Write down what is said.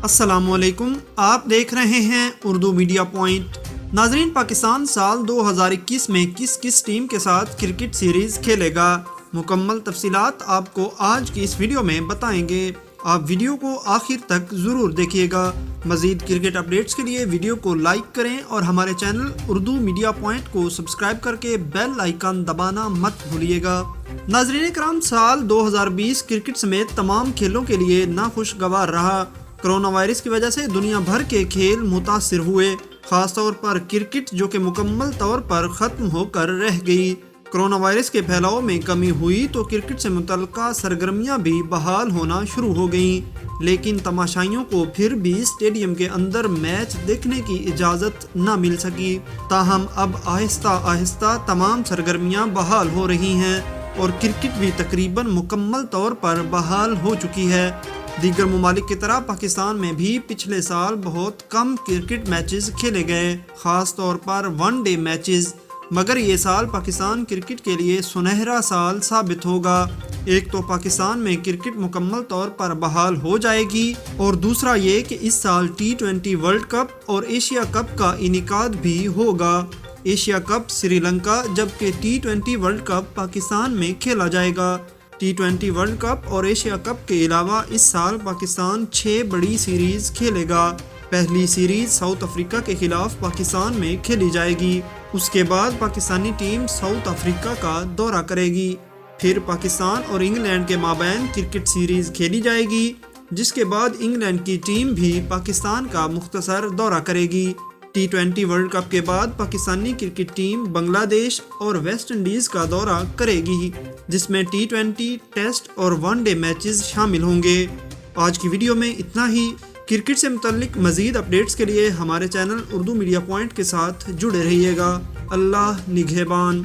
السلام علیکم، آپ دیکھ رہے ہیں اردو میڈیا پوائنٹ۔ ناظرین، پاکستان سال 2021 میں کس کس ٹیم کے ساتھ کرکٹ سیریز کھیلے گا، مکمل تفصیلات آپ کو آج کی اس ویڈیو میں بتائیں گے۔ آپ ویڈیو کو آخر تک ضرور دیکھیے گا۔ مزید کرکٹ اپڈیٹس کے لیے ویڈیو کو لائک کریں اور ہمارے چینل اردو میڈیا پوائنٹ کو سبسکرائب کر کے بیل آئیکن دبانا مت بھولیے گا۔ ناظرین کرام، سال 2020 کرکٹ سمیت تمام کھیلوں کے لیے ناخوشگوار رہا۔ کرونا وائرس کی وجہ سے دنیا بھر کے کھیل متاثر ہوئے، خاص طور پر کرکٹ جو کہ مکمل طور پر ختم ہو کر رہ گئی۔ کرونا وائرس کے پھیلاؤ میں کمی ہوئی تو کرکٹ سے متعلقہ سرگرمیاں بھی بحال ہونا شروع ہو گئیں، لیکن تماشائیوں کو پھر بھی اسٹیڈیم کے اندر میچ دیکھنے کی اجازت نہ مل سکی۔ تاہم اب آہستہ آہستہ تمام سرگرمیاں بحال ہو رہی ہیں اور کرکٹ بھی تقریباً مکمل طور پر بحال ہو چکی ہے۔ دیگر ممالک کی طرح پاکستان میں بھی پچھلے سال بہت کم کرکٹ میچز کھیلے گئے، خاص طور پر ون ڈے میچز، مگر یہ سال پاکستان کرکٹ کے لیے سنہرا سال ثابت ہوگا۔ ایک تو پاکستان میں کرکٹ مکمل طور پر بحال ہو جائے گی، اور دوسرا یہ کہ اس سال T20 ورلڈ کپ اور ایشیا کپ کا انعقاد بھی ہوگا۔ ایشیا کپ سری لنکا جبکہ T20 ورلڈ کپ پاکستان میں کھیلا جائے گا۔ T20 ورلڈ کپ اور ایشیا کپ کے علاوہ اس سال پاکستان 6 بڑی سیریز کھیلے گا۔ پہلی سیریز ساؤتھ افریقہ کے خلاف پاکستان میں کھیلی جائے گی، اس کے بعد پاکستانی ٹیم ساؤتھ افریقہ کا دورہ کرے گی، پھر پاکستان اور انگلینڈ کے مابین کرکٹ سیریز کھیلی جائے گی، جس کے بعد انگلینڈ کی ٹیم بھی پاکستان کا مختصر دورہ کرے گی۔ T20 ورلڈ کپ کے بعد پاکستانی کرکٹ ٹیم بنگلہ دیش اور ویسٹ انڈیز کا دورہ کرے گی، جس میں T20 ٹیسٹ اور ون ڈے میچز شامل ہوں گے۔ آج کی ویڈیو میں اتنا ہی۔ کرکٹ سے متعلق مزید اپڈیٹس کے لیے ہمارے چینل اردو میڈیا پوائنٹ کے ساتھ جڑے رہیے گا۔ اللہ نگہبان۔